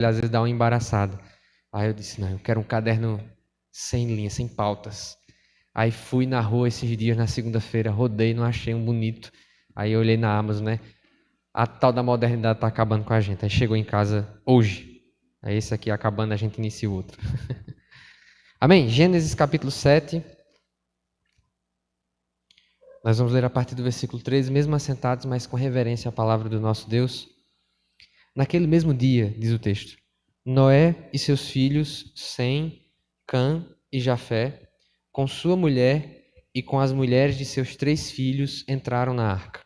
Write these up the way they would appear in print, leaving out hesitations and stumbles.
às vezes dá uma embaraçada. Aí eu disse, não, eu quero um caderno sem linha, sem pautas. Aí fui na rua esses dias, na segunda-feira, rodei, não achei um bonito. Aí eu olhei na Amazon, né? A tal da modernidade tá acabando com a gente. Aí chegou em casa hoje. Aí esse aqui acabando, a gente inicia o outro. Amém? Gênesis capítulo 7. Nós vamos ler a partir do versículo 13, mesmo assentados, mas com reverência à palavra do nosso Deus. Naquele mesmo dia, diz o texto, Noé e seus filhos, Sem, Cã e Jafé, com sua mulher e com as mulheres de seus 3 filhos, entraram na arca.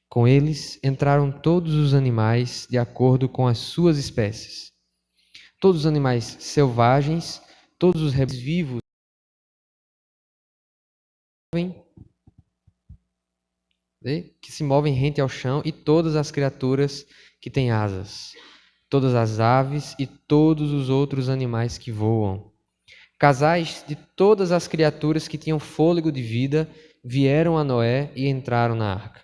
Com eles entraram todos os animais de acordo com as suas espécies. Todos os animais selvagens, todos os répteis vivos que se movem rente ao chão e todas as criaturas que têm asas, todas as aves e todos os outros animais que voam. Casais de todas as criaturas que tinham fôlego de vida vieram a Noé e entraram na arca.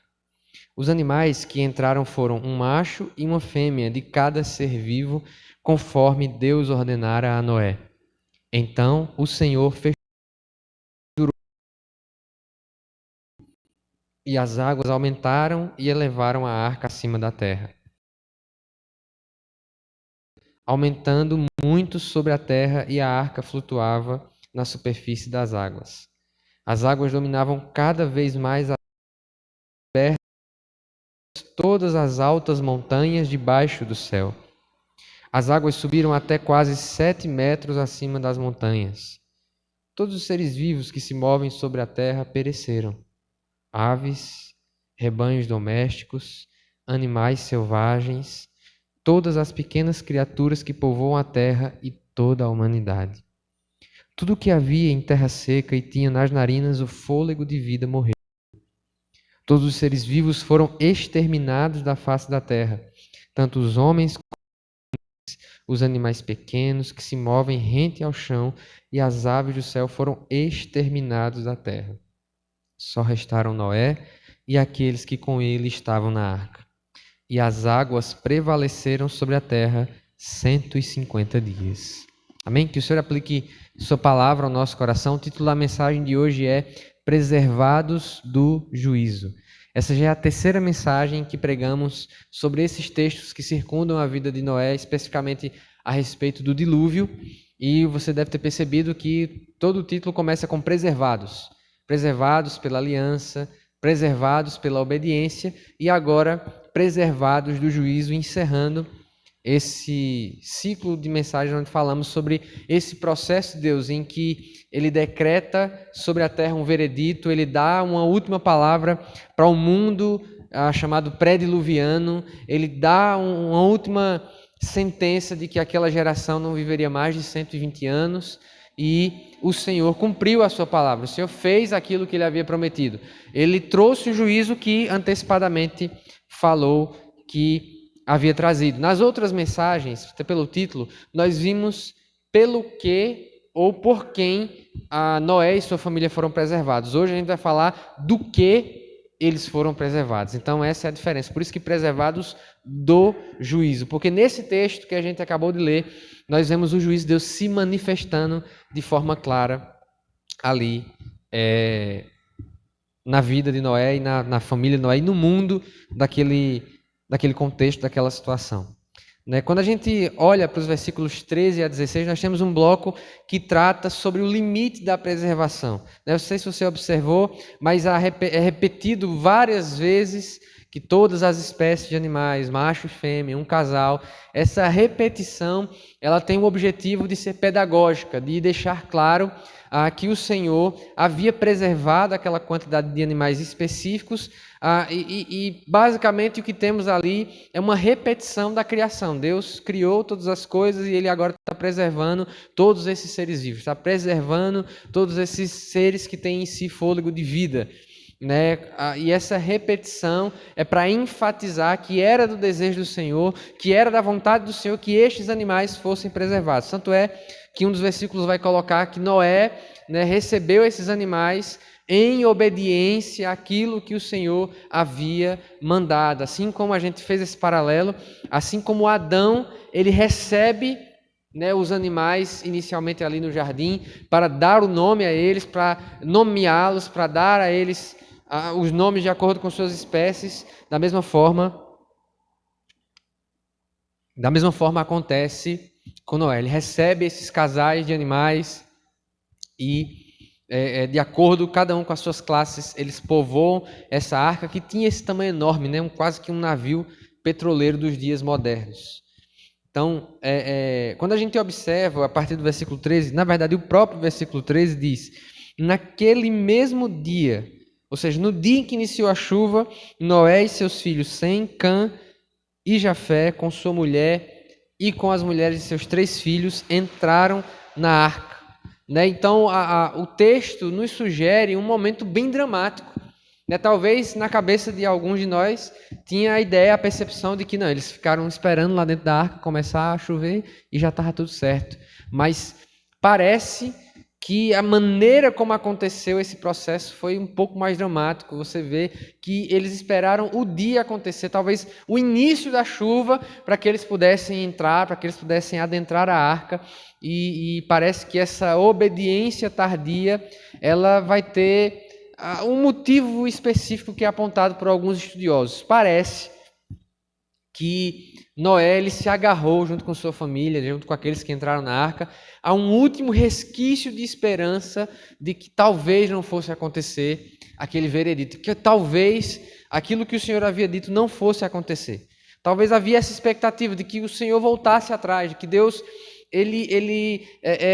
Os animais que entraram foram um macho e uma fêmea de cada ser vivo, conforme Deus ordenara a Noé. Então o Senhor fechou e as águas aumentaram e elevaram a arca acima da terra, aumentando muito sobre a terra, e a arca flutuava na superfície das águas. As águas dominavam cada vez mais todas as altas montanhas debaixo do céu. As águas subiram até quase 7 metros acima das montanhas. Todos os seres vivos que se movem sobre a terra pereceram. Aves, rebanhos domésticos, animais selvagens, todas as pequenas criaturas que povoam a terra e toda a humanidade. Tudo o que havia em terra seca e tinha nas narinas o fôlego de vida morreu. Todos os seres vivos foram exterminados da face da terra, tanto os homens como os animais pequenos que se movem rente ao chão e as aves do céu foram exterminados da terra. Só restaram Noé e aqueles que com ele estavam na arca. E as águas prevaleceram sobre a terra 150 dias. Amém? Que o Senhor aplique sua palavra ao nosso coração. O título da mensagem de hoje é Preservados do Juízo. Essa já é a terceira mensagem que pregamos sobre esses textos que circundam a vida de Noé, especificamente a respeito do dilúvio. E você deve ter percebido que todo o título começa com preservados. Preservados pela aliança, preservados pela obediência e agora preservados do juízo, encerrando esse ciclo de mensagens onde falamos sobre esse processo de Deus em que Ele decreta sobre a terra um veredito, Ele dá uma última palavra para o mundo chamado pré-diluviano, Ele dá uma última sentença de que aquela geração não viveria mais de 120 anos e o Senhor cumpriu a sua palavra, o Senhor fez aquilo que Ele havia prometido. Ele trouxe o juízo que antecipadamente falou que havia trazido. Nas outras mensagens, até pelo título, nós vimos pelo que ou por quem Noé e sua família foram preservados. Hoje a gente vai falar do que eles foram preservados. Então essa é a diferença. Por isso que preservados do juízo. Porque nesse texto que a gente acabou de ler, nós vemos o juízo de Deus se manifestando de forma clara ali na vida de Noé e na família de Noé e no mundo daquele contexto, daquela situação. Quando a gente olha para os versículos 13 a 16, nós temos um bloco que trata sobre o limite da preservação. Não sei se você observou, mas é repetido várias vezes que todas as espécies de animais, macho e fêmea, um casal, essa repetição ela tem o objetivo de ser pedagógica, de deixar claro que o Senhor havia preservado aquela quantidade de animais específicos e basicamente o que temos ali é uma repetição da criação. Deus criou todas as coisas e Ele agora está preservando todos esses seres vivos, está preservando todos esses seres que têm em si fôlego de vida. E essa repetição é para enfatizar que era do desejo do Senhor, que era da vontade do Senhor que estes animais fossem preservados. Tanto é que um dos versículos vai colocar que Noé recebeu esses animais, em obediência àquilo que o Senhor havia mandado. Assim como a gente fez esse paralelo, assim como Adão, ele recebe, né, os animais inicialmente ali no jardim, para dar o nome a eles, para nomeá-los, para dar a eles os nomes de acordo com suas espécies. Da mesma forma acontece com Noé. Ele recebe esses casais de animais e, de acordo, cada um com as suas classes, eles povoam essa arca que tinha esse tamanho enorme, né? Quase que um navio petroleiro dos dias modernos. Então, quando a gente observa a partir do versículo 13, na verdade o próprio versículo 13 diz: naquele mesmo dia, ou seja, no dia em que iniciou a chuva, Noé e seus filhos Sem, Cã e Jafé, com sua mulher e com as mulheres de seus 3 filhos, entraram na arca. Né? Então, o texto nos sugere um momento bem dramático. Né? Talvez na cabeça de alguns de nós tinha a ideia, a percepção de que não, eles ficaram esperando lá dentro da arca começar a chover e já estava tudo certo. Mas parece que a maneira como aconteceu esse processo foi um pouco mais dramático. Você vê que eles esperaram o dia acontecer, talvez o início da chuva, para que eles pudessem entrar, para que eles pudessem adentrar a arca. E parece que essa obediência tardia, ela vai ter um motivo específico que é apontado por alguns estudiosos. Parece que Noé ele se agarrou junto com sua família, junto com aqueles que entraram na arca, a um último resquício de esperança de que talvez não fosse acontecer aquele veredito, que talvez aquilo que o Senhor havia dito não fosse acontecer. Talvez havia essa expectativa de que o Senhor voltasse atrás, de que Deus ele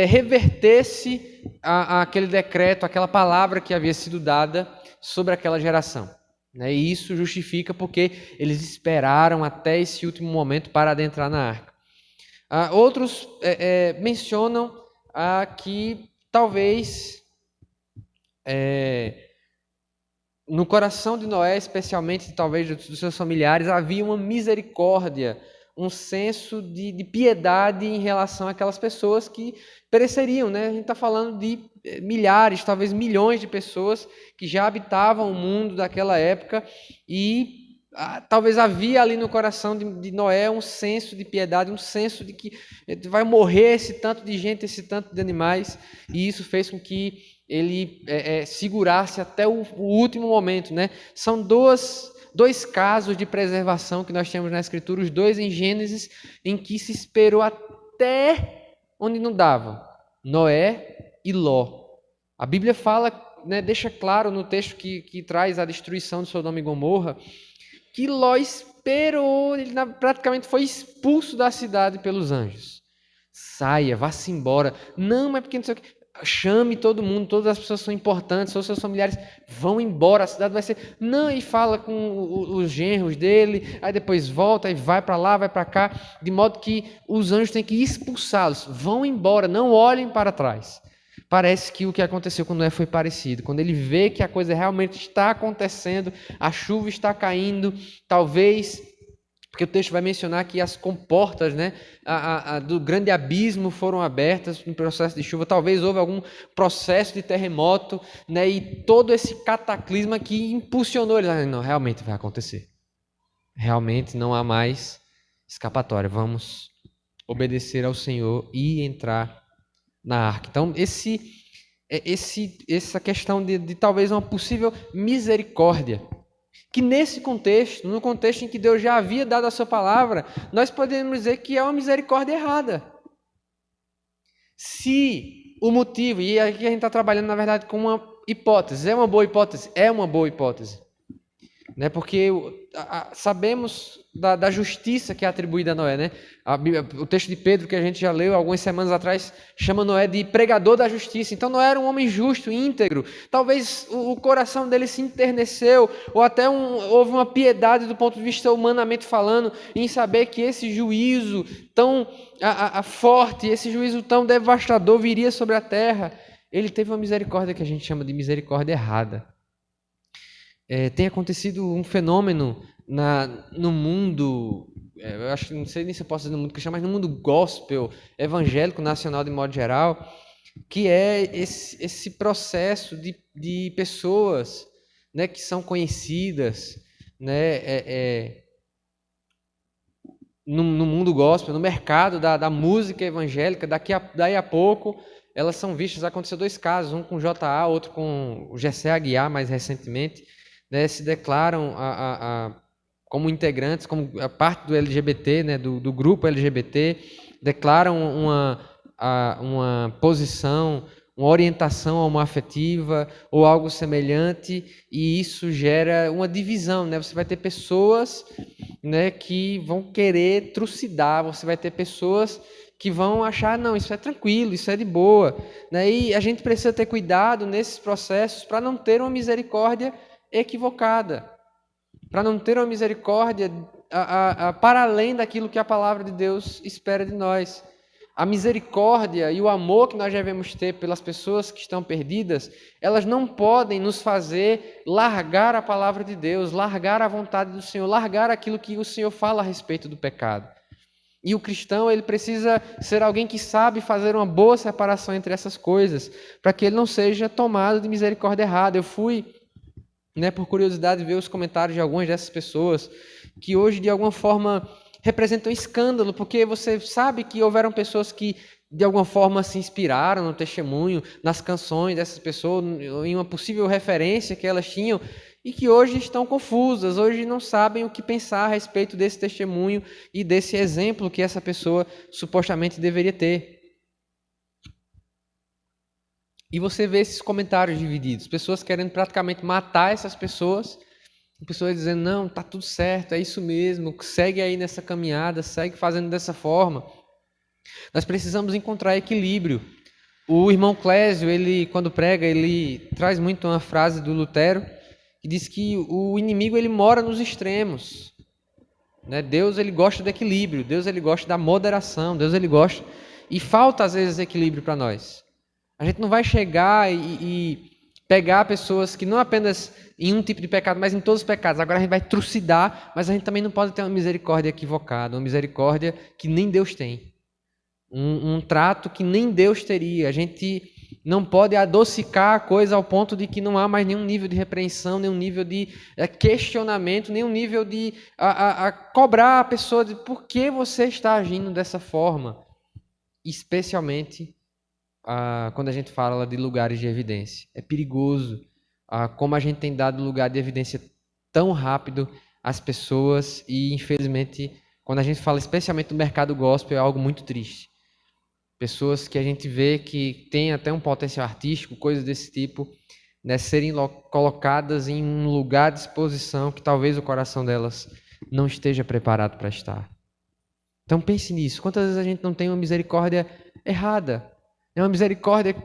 revertesse aquele decreto, aquela palavra que havia sido dada sobre aquela geração. E isso justifica porque eles esperaram até esse último momento para adentrar na arca. Outros mencionam que talvez no coração de Noé, especialmente talvez dos seus familiares, havia uma misericórdia, um senso de piedade em relação àquelas pessoas que pereceriam, né? A gente está falando de milhares, talvez milhões de pessoas que já habitavam o mundo daquela época e talvez havia ali no coração de Noé um senso de piedade, um senso de que vai morrer esse tanto de gente, esse tanto de animais, e isso fez com que ele segurasse até o último momento, né? São dois casos de preservação que nós temos na Escritura, os dois em Gênesis, em que se esperou até onde não dava, Noé e Ló. A Bíblia fala, né, deixa claro no texto que traz a destruição de Sodoma e Gomorra, que Ló esperou, ele praticamente foi expulso da cidade pelos anjos. Saia, vá-se embora. Não, mas porque não sei o que. Chame todo mundo, todas as pessoas são importantes, são seus familiares, vão embora, a cidade vai ser... Não, e fala com os genros dele, aí depois volta, aí vai para lá, vai para cá, de modo que os anjos têm que expulsá-los. Vão embora, não olhem para trás. Parece que o que aconteceu com Noé foi parecido. Quando ele vê que a coisa realmente está acontecendo, a chuva está caindo, talvez... Porque o texto vai mencionar que as comportas, né, do grande abismo foram abertas no processo de chuva. Talvez houve algum processo de terremoto, né, e todo esse cataclisma que impulsionou ele. Não, realmente vai acontecer. Realmente não há mais escapatória. Vamos obedecer ao Senhor e entrar na arca. Então, essa questão de talvez uma possível misericórdia, que nesse contexto, no contexto em que Deus já havia dado a sua palavra, nós podemos dizer que é uma misericórdia errada. Se o motivo, e aqui a gente está trabalhando na verdade com uma hipótese, é uma boa hipótese? É uma boa hipótese. Né? Porque sabemos da justiça que é atribuída a Noé. Né? O texto de Pedro que a gente já leu algumas semanas atrás chama Noé de pregador da justiça. Então Noé era um homem justo, íntegro. Talvez o coração dele se enterneceu, ou até houve uma piedade do ponto de vista humanamente falando, em saber que esse juízo tão forte, esse juízo tão devastador viria sobre a terra. Ele teve uma misericórdia que a gente chama de misericórdia errada. Tem acontecido um fenômeno no mundo, eu acho que não sei nem se eu posso dizer no mundo cristão, mas no mundo gospel, evangélico, nacional de modo geral, que é esse processo de pessoas, né, que são conhecidas, né, no mundo gospel, no mercado da música evangélica. Daí a pouco elas são vistas. Aconteceu 2 casos, um com J.A., outro com o Gessé Aguiar, mais recentemente, né, se declaram como integrantes, como a parte do LGBT, né, do grupo LGBT, declaram uma posição, uma orientação homoafetiva ou algo semelhante, e isso gera uma divisão, né? Você vai ter pessoas, né, que vão querer trucidar, você vai ter pessoas que vão achar, não, isso é tranquilo, isso é de boa, né? E a gente precisa ter cuidado nesses processos para não ter uma misericórdia equivocada, para não ter uma misericórdia para além daquilo que a palavra de Deus espera de nós. A misericórdia e o amor que nós devemos ter pelas pessoas que estão perdidas, elas não podem nos fazer largar a palavra de Deus, largar a vontade do Senhor, largar aquilo que o Senhor fala a respeito do pecado. E o cristão, ele precisa ser alguém que sabe fazer uma boa separação entre essas coisas, para que ele não seja tomado de misericórdia errada. Eu fui, né, por curiosidade, ver os comentários de algumas dessas pessoas que hoje, de alguma forma, representam escândalo, porque você sabe que houveram pessoas que, de alguma forma, se inspiraram no testemunho, nas canções dessas pessoas, em uma possível referência que elas tinham, e que hoje estão confusas, hoje não sabem o que pensar a respeito desse testemunho e desse exemplo que essa pessoa supostamente deveria ter. E você vê esses comentários divididos, pessoas querendo praticamente matar essas pessoas, pessoas dizendo, não, está tudo certo, é isso mesmo, segue aí nessa caminhada, segue fazendo dessa forma. Nós precisamos encontrar equilíbrio. O irmão Clésio, ele, quando prega, ele traz muito uma frase do Lutero, que diz que o inimigo, ele mora nos extremos, né? Deus, ele gosta do equilíbrio, Deus, ele gosta da moderação, Deus, ele gosta, e falta às vezes equilíbrio para nós. A gente não vai chegar e pegar pessoas que não apenas em um tipo de pecado, mas em todos os pecados. Agora a gente vai trucidar, mas a gente também não pode ter uma misericórdia equivocada, uma misericórdia que nem Deus tem. Um trato que nem Deus teria. A gente não pode adocicar a coisa ao ponto de que não há mais nenhum nível de repreensão, nenhum nível de questionamento, nenhum nível de cobrar a pessoa de por que você está agindo dessa forma. Especialmente quando a gente fala de lugares de evidência. É perigoso como a gente tem dado lugar de evidência tão rápido às pessoas e, infelizmente, quando a gente fala especialmente do mercado gospel, é algo muito triste. Pessoas que a gente vê que têm até um potencial artístico, coisas desse tipo, né, serem colocadas em um lugar de exposição que talvez o coração delas não esteja preparado para estar. Então pense nisso. Quantas vezes a gente não tem uma misericórdia errada? É uma misericórdia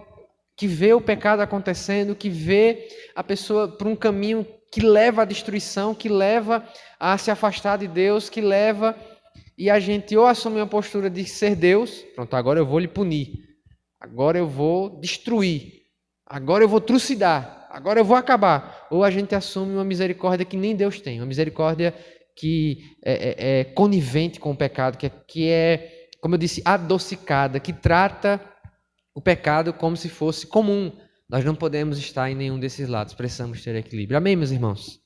que vê o pecado acontecendo, que vê a pessoa por um caminho que leva à destruição, que leva a se afastar de Deus, que leva... E a gente ou assume uma postura de ser Deus, pronto, agora eu vou lhe punir, agora eu vou destruir, agora eu vou trucidar, agora eu vou acabar. Ou a gente assume uma misericórdia que nem Deus tem, uma misericórdia que é conivente com o pecado, que é, como eu disse, adocicada, que trata o pecado como se fosse comum. Nós não podemos estar em nenhum desses lados, precisamos ter equilíbrio. Amém, meus irmãos?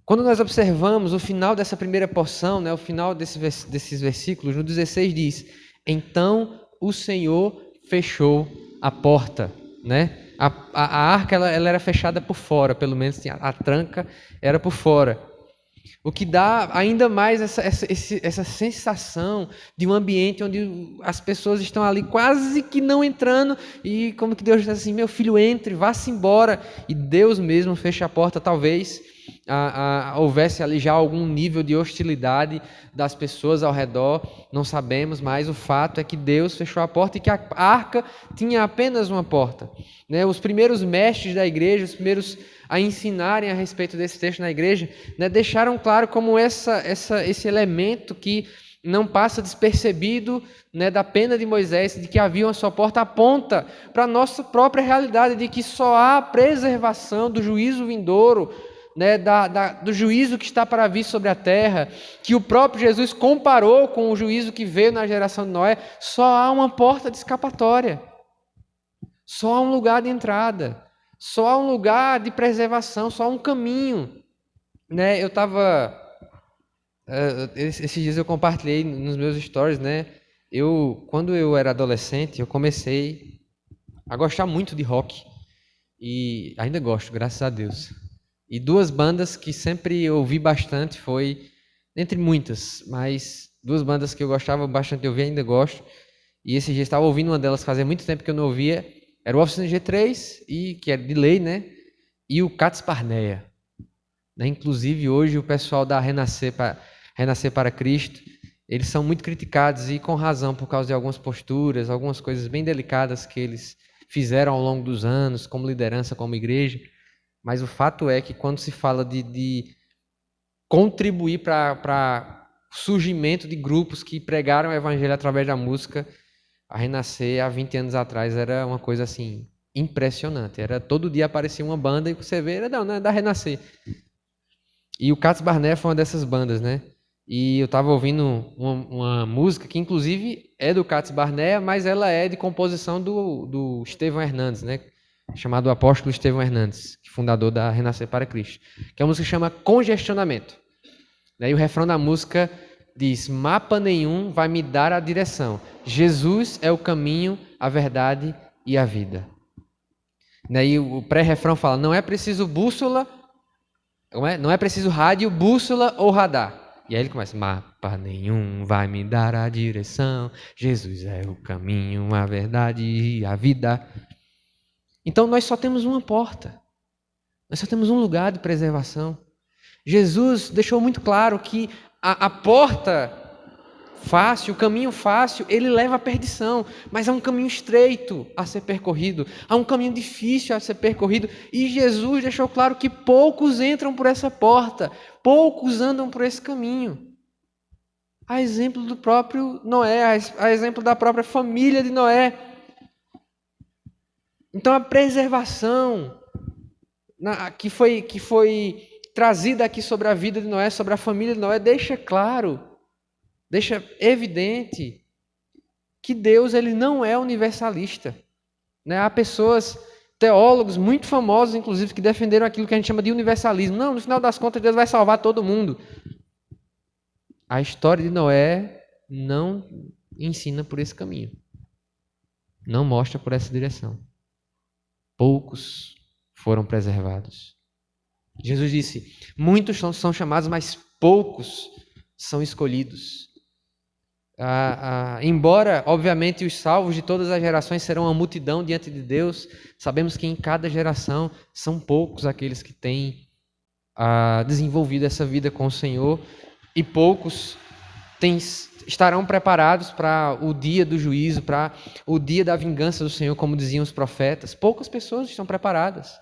Quando nós observamos o final dessa primeira porção, né, o final desses versículos, no 16 diz, então o Senhor fechou a porta. Né? A arca ela era fechada por fora, pelo menos a tranca era por fora. O que dá ainda mais essa sensação de um ambiente onde as pessoas estão ali quase que não entrando e como que Deus diz assim, meu filho, entre, vá-se embora. E Deus mesmo fecha a porta, talvez houvesse ali já algum nível de hostilidade das pessoas ao redor, não sabemos, mas o fato é que Deus fechou a porta e que a arca tinha apenas uma porta. Né? Os primeiros mestres da igreja, os primeiros a ensinarem a respeito desse texto na igreja, né, deixaram claro como esse elemento que não passa despercebido, né, da pena de Moisés, de que havia uma só porta, aponta para a nossa própria realidade, de que só há preservação do juízo vindouro, né, do juízo que está para vir sobre a terra, que o próprio Jesus comparou com o juízo que veio na geração de Noé, só há uma porta de escapatória, só há um lugar de entrada, só há um lugar de preservação, só há um caminho. Né? Esses dias eu compartilhei nos meus stories, né? Quando eu era adolescente, eu comecei a gostar muito de rock. E ainda gosto, graças a Deus. E duas bandas que sempre ouvi bastante foi, entre muitas, mas duas bandas que eu gostava bastante de ouvir, ainda gosto. E esse dia eu estava ouvindo uma delas, fazia muito tempo que eu não ouvia. Era o Oficina G3, que é de lei, né? E o Cats Parneia. Né? Inclusive, hoje, o pessoal da Renascer para Cristo, eles são muito criticados, e com razão, por causa de algumas posturas, algumas coisas bem delicadas que eles fizeram ao longo dos anos, como liderança, como igreja. Mas o fato é que quando se fala de contribuir para o surgimento de grupos que pregaram o evangelho através da música, a Renascer, há 20 anos atrás, era uma coisa assim impressionante. Era todo dia aparecia uma banda e você vê, não é da Renascer. E o Cats Barnea foi uma dessas bandas, né? E eu estava ouvindo uma música que, inclusive, é do Cats Barnea, mas ela é de composição do Estevão Hernandes, né? Chamado Apóstolo Estevão Hernandes, fundador da Renascer para Cristo. Que é uma música que chama Congestionamento. E o refrão da música diz: mapa nenhum vai me dar a direção. Jesus é o caminho, a verdade e a vida. E o pré-refrão fala: não é preciso bússola, não é preciso rádio, bússola ou radar. E aí ele começa: mapa nenhum vai me dar a direção. Jesus é o caminho, a verdade e a vida. Então nós só temos uma porta. Nós só temos um lugar de preservação. Jesus deixou muito claro que a porta fácil, o caminho fácil, ele leva à perdição, mas há um caminho estreito a ser percorrido, há um caminho difícil a ser percorrido, e Jesus deixou claro que poucos entram por essa porta, poucos andam por esse caminho. A exemplo do próprio Noé, a exemplo da própria família de Noé. Então a preservação que foi trazida aqui sobre a vida de Noé, sobre a família de Noé, deixa claro, deixa evidente que Deus ele não é universalista. Né? Há pessoas, teólogos muito famosos, inclusive, que defenderam aquilo que a gente chama de universalismo. Não, no final das contas, Deus vai salvar todo mundo. A história de Noé não ensina por esse caminho. Não mostra por essa direção. Poucos foram preservados. Jesus disse: muitos são chamados, mas poucos são escolhidos. Embora, obviamente, os salvos de todas as gerações serão uma multidão diante de Deus, sabemos que em cada geração são poucos aqueles que têm desenvolvido essa vida com o Senhor, e poucos estarão preparados para o dia do juízo, para o dia da vingança do Senhor, como diziam os profetas. Poucas pessoas estão preparadas.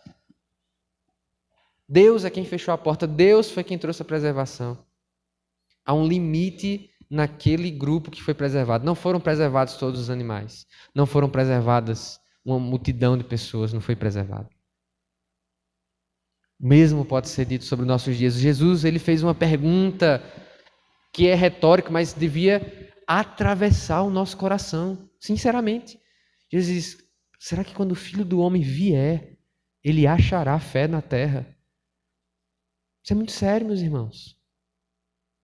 Deus é quem fechou a porta, Deus foi quem trouxe a preservação. Há um limite naquele grupo que foi preservado. Não foram preservados todos os animais. Não foram preservadas uma multidão de pessoas, não foi preservado. Mesmo pode ser dito sobre nossos dias. Jesus, ele fez uma pergunta que é retórica, mas devia atravessar o nosso coração, sinceramente. Jesus diz: será que quando o Filho do Homem vier, ele achará fé na terra? Isso é muito sério, meus irmãos.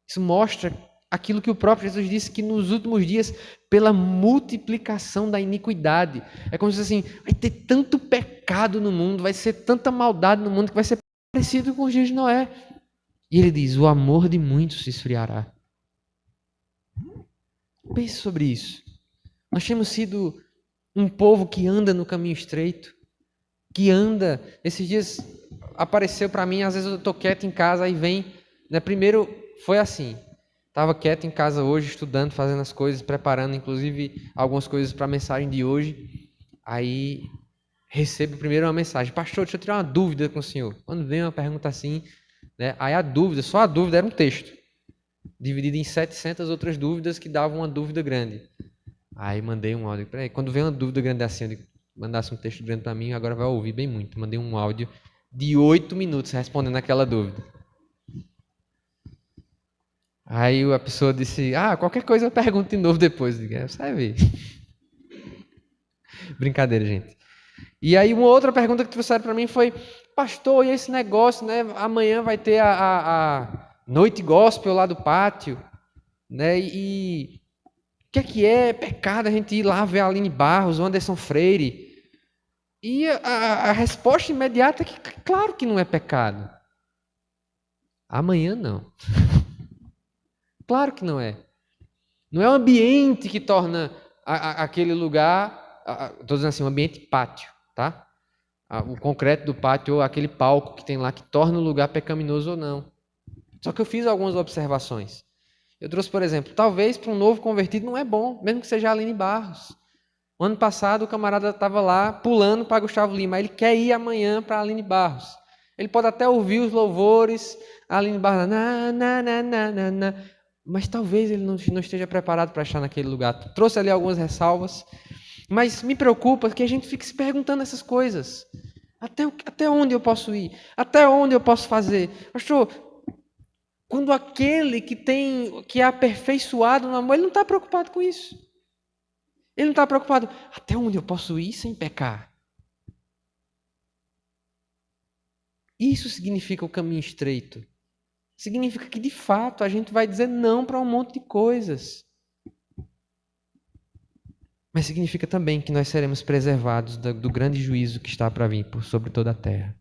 Isso mostra aquilo que o próprio Jesus disse, que nos últimos dias, pela multiplicação da iniquidade, é como se fosse assim: vai ter tanto pecado no mundo, vai ser tanta maldade no mundo, que vai ser parecido com os dias de Noé. E ele diz: o amor de muitos se esfriará. Pense sobre isso. Nós temos sido um povo que anda no caminho estreito, que anda. Esses dias apareceu para mim, às vezes eu estou quieto em casa, aí vem, né? Primeiro foi assim, estava quieto em casa hoje, estudando, fazendo as coisas, preparando inclusive algumas coisas para a mensagem de hoje. Aí recebo primeiro uma mensagem: pastor, deixa eu tirar uma dúvida com o senhor. Quando vem uma pergunta assim, né? Aí a dúvida, só a dúvida era um texto, dividido em 700 outras dúvidas que davam uma dúvida grande. Aí mandei um áudio. Quando vem uma dúvida grande assim, eu mandasse um texto grande para mim, agora vai ouvir bem muito. Mandei um áudio de 8 minutos respondendo aquela dúvida. Aí a pessoa disse, qualquer coisa eu pergunto de novo depois. Eu digo, você vai ver. Brincadeira, gente. E aí uma outra pergunta que trouxeram para mim foi, pastor, e esse negócio, né? Amanhã vai ter a noite gospel lá do pátio, né? E o que é pecado a gente ir lá ver a Aline Barros, o Anderson Freire? E a resposta imediata é que, claro que não é pecado. Amanhã não. Claro que não é. Não é o ambiente que torna aquele lugar, estou dizendo assim, um ambiente pátio, tá? O concreto do pátio ou aquele palco que tem lá que torna o lugar pecaminoso ou não. Só que eu fiz algumas observações. Eu trouxe, por exemplo, talvez para um novo convertido não é bom, mesmo que seja a Aline Barros. O ano passado o camarada estava lá pulando para Gustavo Lima, ele quer ir amanhã para a Aline Barros. Ele pode até ouvir os louvores, a Aline Barros, mas talvez ele não esteja preparado para estar naquele lugar. Trouxe ali algumas ressalvas, mas me preocupa que a gente fique se perguntando essas coisas. Até onde eu posso ir? Até onde eu posso fazer? Pastor, quando aquele que é aperfeiçoado no amor, ele não está preocupado com isso. Ele não está preocupado, até onde eu posso ir sem pecar? Isso significa o caminho estreito. Significa que, de fato, a gente vai dizer não para um monte de coisas. Mas significa também que nós seremos preservados do grande juízo que está para vir sobre toda a terra.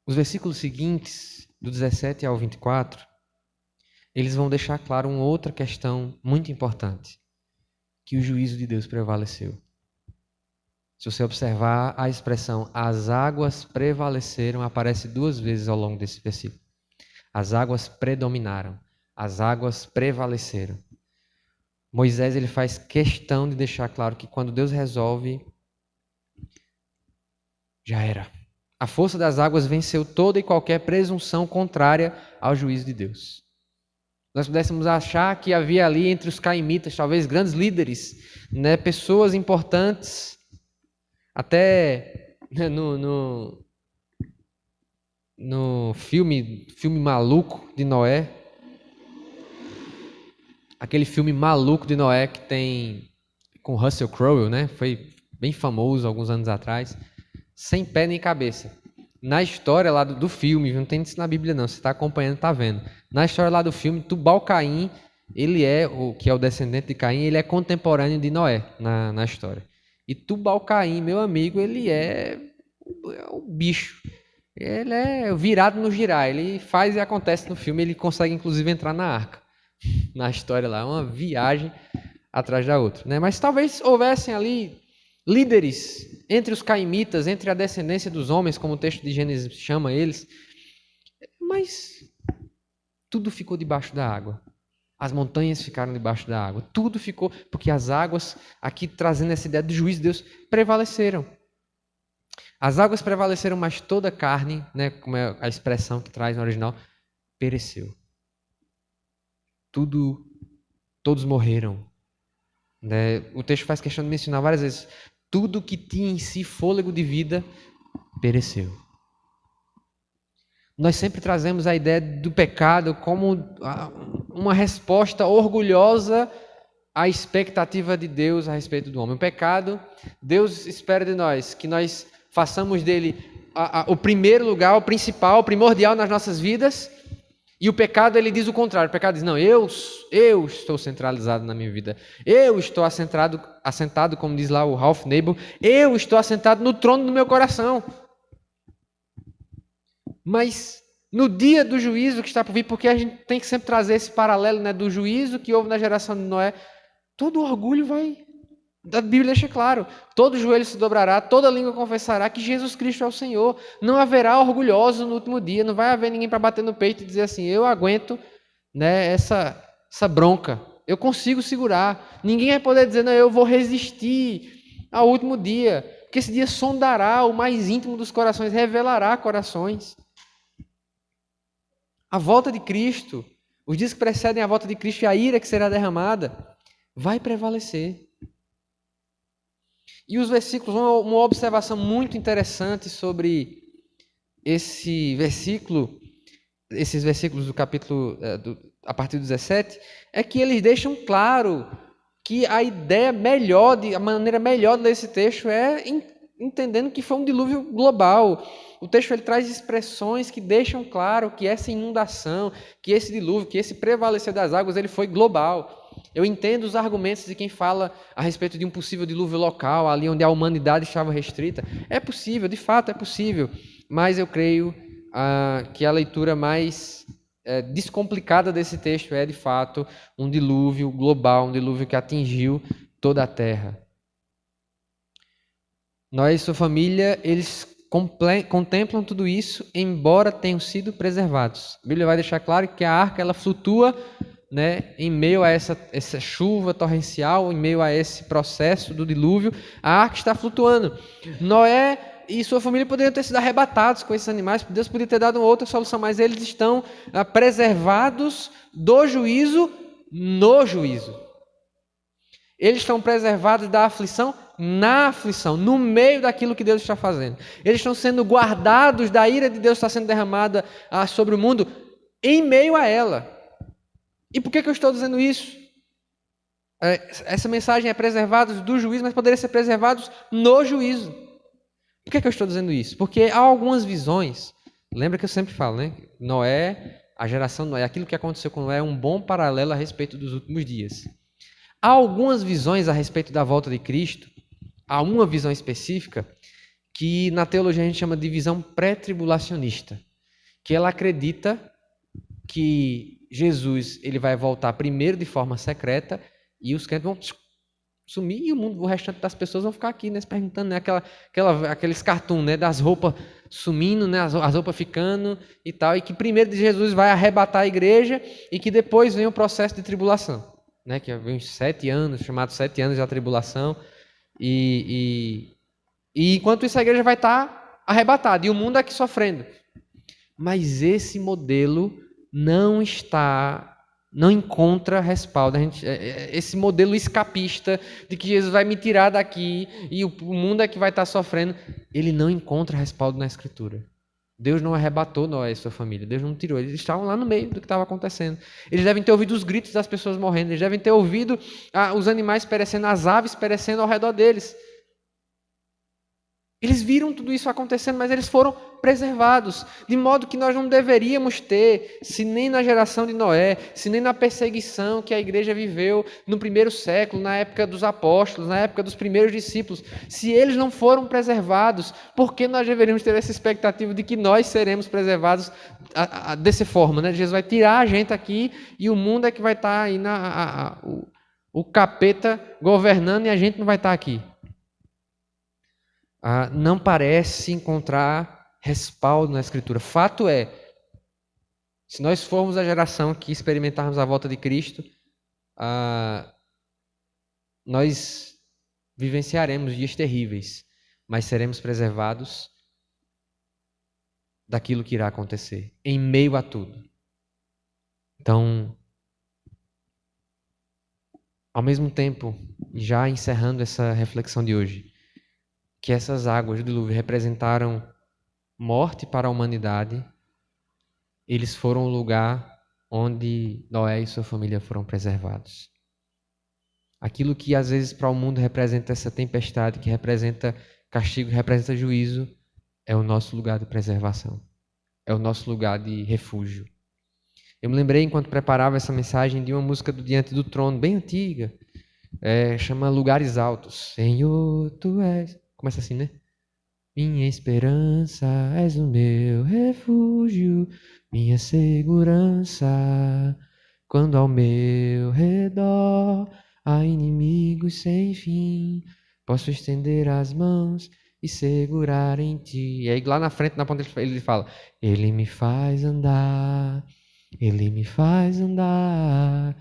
Os versículos seguintes, do 17 ao 24, eles vão deixar claro uma outra questão muito importante, que o juízo de Deus prevaleceu. Se você observar a expressão as águas prevaleceram, aparece 2 vezes ao longo desse versículo. As águas predominaram, as águas prevaleceram. Moisés ele faz questão de deixar claro que quando Deus resolve, já era. A força das águas venceu toda e qualquer presunção contrária ao juízo de Deus. Nós pudéssemos achar que havia ali entre os caimitas, talvez grandes líderes, né, pessoas importantes, até no filme maluco de Noé, aquele filme maluco de Noé que tem com Russell Crowe, né? Foi bem famoso alguns anos atrás, sem pé nem cabeça. Na história lá do filme, não tem isso na Bíblia não, você está acompanhando, está vendo. Na história lá do filme, Tubal-Caim, ele é, que é o descendente de Caim, ele é contemporâneo de Noé na história. E Tubal-Caim, meu amigo, ele é o bicho. Ele é virado no girar, ele faz e acontece no filme, ele consegue inclusive entrar na arca. Na história lá, uma viagem atrás da outra, né? Mas talvez houvessem ali líderes entre os caimitas, entre a descendência dos homens, como o texto de Gênesis chama eles, mas tudo ficou debaixo da água. As montanhas ficaram debaixo da água. Tudo ficou, porque as águas, aqui trazendo essa ideia do juízo de Deus, prevaleceram. As águas prevaleceram, mas toda a carne, né, como é a expressão que traz no original, pereceu. Todos morreram. Né? O texto faz questão de mencionar várias vezes, tudo que tinha em si fôlego de vida, pereceu. Nós sempre trazemos a ideia do pecado como uma resposta orgulhosa à expectativa de Deus a respeito do homem. O pecado, Deus espera de nós que nós façamos dele o primeiro lugar, o principal, o primordial nas nossas vidas. E o pecado, ele diz o contrário. O pecado diz, não, eu estou centralizado na minha vida. Eu estou assentado, como diz lá o Ralph Nabel, eu estou assentado no trono do meu coração. Mas no dia do juízo que está por vir, porque a gente tem que sempre trazer esse paralelo, né, do juízo que houve na geração de Noé, todo orgulho vai... A Bíblia deixa claro, todo joelho se dobrará, toda língua confessará que Jesus Cristo é o Senhor. Não haverá orgulhoso no último dia, não vai haver ninguém para bater no peito e dizer assim, eu aguento, né, essa bronca, eu consigo segurar. Ninguém vai poder dizer, não, eu vou resistir ao último dia, porque esse dia sondará o mais íntimo dos corações, revelará corações. A volta de Cristo, os dias que precedem a volta de Cristo e a ira que será derramada, vai prevalecer. E os versículos, uma observação muito interessante sobre esse versículo, esses versículos do capítulo, a partir do 17, é que eles deixam claro que a ideia melhor, a maneira melhor de ler esse texto é entendendo que foi um dilúvio global. O texto ele traz expressões que deixam claro que essa inundação, que esse dilúvio, que esse prevalecer das águas, ele foi global. Eu entendo os argumentos de quem fala a respeito de um possível dilúvio local, ali onde a humanidade estava restrita. É possível, de fato é possível, mas eu creio que a leitura mais descomplicada desse texto é, de fato, um dilúvio global, um dilúvio que atingiu toda a terra. Nós, sua família, eles contemplam tudo isso, embora tenham sido preservados. A Bíblia vai deixar claro que a arca ela flutua, né, em meio a essa chuva torrencial, em meio a esse processo do dilúvio, a arca está flutuando. Noé e sua família poderiam ter sido arrebatados com esses animais, Deus podia ter dado uma outra solução, mas eles estão preservados do juízo no juízo. Eles estão preservados da aflição na aflição, no meio daquilo que Deus está fazendo. Eles estão sendo guardados da ira de Deus que está sendo derramada sobre o mundo em meio a ela. E por que eu estou dizendo isso? Essa mensagem é preservados do juízo, mas poderia ser preservados no juízo. Por que eu estou dizendo isso? Porque há algumas visões, lembra que eu sempre falo, né? Noé, a geração Noé, aquilo que aconteceu com Noé é um bom paralelo a respeito dos últimos dias. Há algumas visões a respeito da volta de Cristo, há uma visão específica que na teologia a gente chama de visão pré-tribulacionista, que ela acredita que Jesus ele vai voltar primeiro de forma secreta e os crentes vão sumir e o restante das pessoas vão ficar aqui, né, se perguntando, né, aqueles cartoons, né, das roupas sumindo, né, as roupas ficando e tal, e que primeiro de Jesus vai arrebatar a igreja e que depois vem o processo de tribulação, né, que vem uns 7 anos, chamados 7 anos da tribulação, e enquanto isso a igreja vai estar arrebatada e o mundo aqui sofrendo. Mas esse modelo não encontra respaldo. Esse modelo escapista de que Jesus vai me tirar daqui e o mundo é que vai estar sofrendo, ele não encontra respaldo na Escritura. Deus não arrebatou Noé e sua família. Deus não tirou. Eles estavam lá no meio do que estava acontecendo. Eles devem ter ouvido os gritos das pessoas morrendo. Eles devem ter ouvido os animais perecendo, as aves perecendo ao redor deles. Eles viram tudo isso acontecendo, mas eles foram preservados, de modo que nós não deveríamos ter, se nem na geração de Noé, se nem na perseguição que a igreja viveu no primeiro século, na época dos apóstolos, na época dos primeiros discípulos, se eles não foram preservados, por que nós deveríamos ter essa expectativa de que nós seremos preservados dessa forma, né? Jesus vai tirar a gente aqui e o mundo é que vai estar aí, o capeta governando e a gente não vai estar aqui. Não parece encontrar respaldo na Escritura. Fato é, se nós formos a geração que experimentarmos a volta de Cristo, nós vivenciaremos dias terríveis, mas seremos preservados daquilo que irá acontecer, em meio a tudo. Então, ao mesmo tempo, já encerrando essa reflexão de hoje, que essas águas do dilúvio representaram morte para a humanidade, eles foram o lugar onde Noé e sua família foram preservados. Aquilo que às vezes para o mundo representa essa tempestade, que representa castigo, representa juízo, é o nosso lugar de preservação, é o nosso lugar de refúgio. Eu me lembrei, enquanto preparava essa mensagem, de uma música do Diante do Trono, bem antiga, chama Lugares Altos. Senhor, Tu és... Começa assim, né? Minha esperança, és o meu refúgio, minha segurança, quando ao meu redor há inimigos sem fim, posso estender as mãos e segurar em ti. E aí lá na frente, na ponta, ele fala, Ele me faz andar, Ele me faz andar,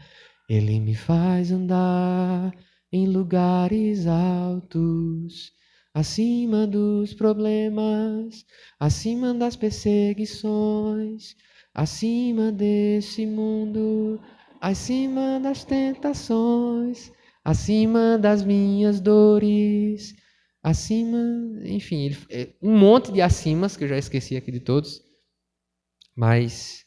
Ele me faz andar em lugares altos, acima dos problemas, acima das perseguições, acima desse mundo, acima das tentações, acima das minhas dores, acima, enfim, um monte de acimas que eu já esqueci aqui de todos, mas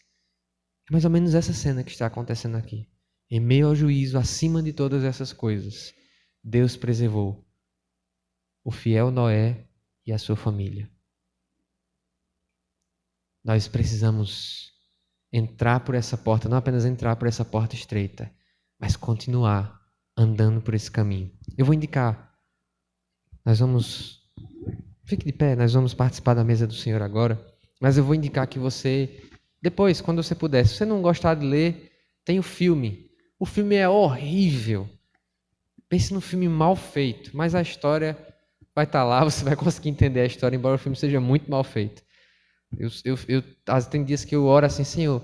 é mais ou menos essa cena que está acontecendo aqui. Em meio ao juízo, acima de todas essas coisas, Deus preservou o fiel Noé e a sua família. Nós precisamos entrar por essa porta, não apenas entrar por essa porta estreita, mas continuar andando por esse caminho. Eu vou indicar, fique de pé, nós vamos participar da mesa do Senhor agora, mas eu vou indicar que você, depois, quando você puder, se você não gostar de ler, tem o filme. O filme é horrível. Pense num filme mal feito, mas a história vai estar lá, você vai conseguir entender a história, embora o filme seja muito mal feito. Tem dias que eu oro assim, Senhor,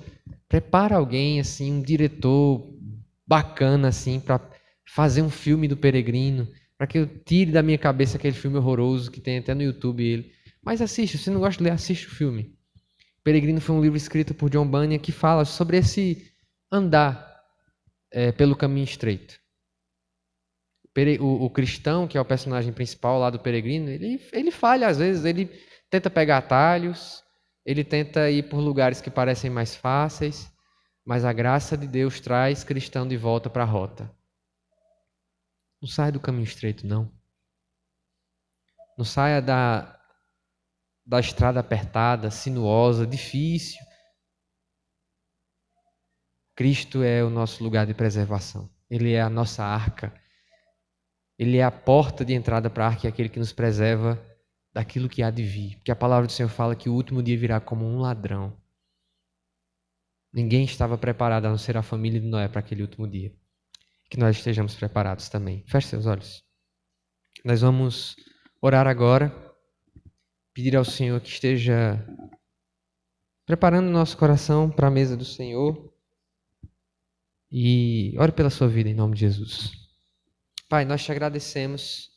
prepara alguém, assim, um diretor bacana, assim, para fazer um filme do Peregrino, para que eu tire da minha cabeça aquele filme horroroso que tem até no YouTube ele. Mas assiste, se você não gosta de ler, assiste o filme. Peregrino foi um livro escrito por John Bunyan que fala sobre esse andar pelo caminho estreito. O cristão, que é o personagem principal lá do Peregrino, ele falha às vezes, ele tenta pegar atalhos, ele tenta ir por lugares que parecem mais fáceis, mas a graça de Deus traz cristão de volta para a rota. Não saia do caminho estreito, não. Não saia da estrada apertada, sinuosa, difícil. Cristo é o nosso lugar de preservação. Ele é a nossa arca. Ele é a porta de entrada para a arca, é aquele que nos preserva daquilo que há de vir. Porque a palavra do Senhor fala que o último dia virá como um ladrão. Ninguém estava preparado, a não ser a família de Noé, para aquele último dia. Que nós estejamos preparados também. Feche seus olhos. Nós vamos orar agora, pedir ao Senhor que esteja preparando o nosso coração para a mesa do Senhor. E ore pela sua vida em nome de Jesus. Pai, nós te agradecemos,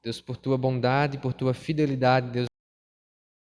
Deus, por tua bondade, por tua fidelidade, Deus.